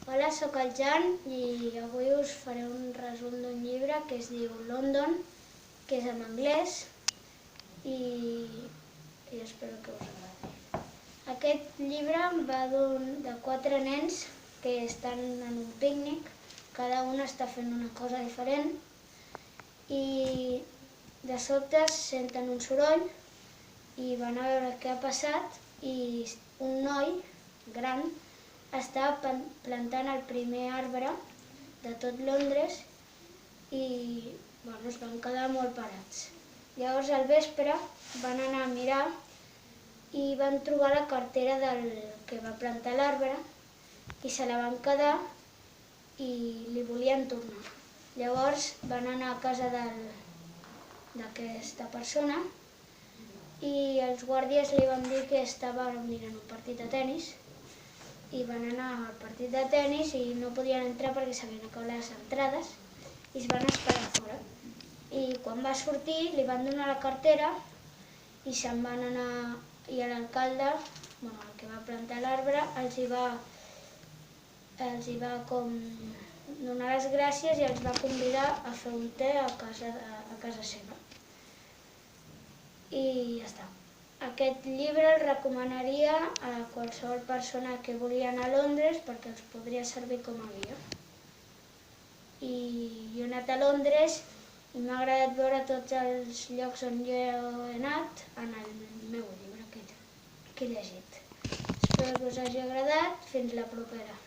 Hola, sóc el Jan i avui us faré un resum d'un llibre que es diu London, que és en anglès i espero que us agradi. Aquest llibre va de 4 nens que estan en un pícnic, cada un està fent una cosa diferent i de sobte senten un soroll i van a veure què ha passat i un noi gran estava plantant el primer arbre de tot Londres i es van quedar molt parats. Llavors al vespre van anar a mirar i van trobar la cartera del que va plantar l'arbre i se la van quedar i li volien tornar. Llavors van anar a casa d'aquesta persona i els guàrdies li van dir que estava mirant un partit de tennis i van anar al partit de tennis i no podien entrar perquè s'havien acabat les entrades i es van esperar fora. I quan va sortir li van donar la cartera i se'n van anar i l'alcalde, el que va plantar l'arbre, els hi va donar les gràcies i els va convidar a fer un te a casa seva. I ja està. Aquest llibre el recomanaria a qualsevol persona que volia anar a Londres perquè els podria servir com a guia. I jo he anat a Londres i m'ha agradat veure tots els llocs on jo he anat en el meu llibre que he llegit. Espero que us hagi agradat. Fins la propera.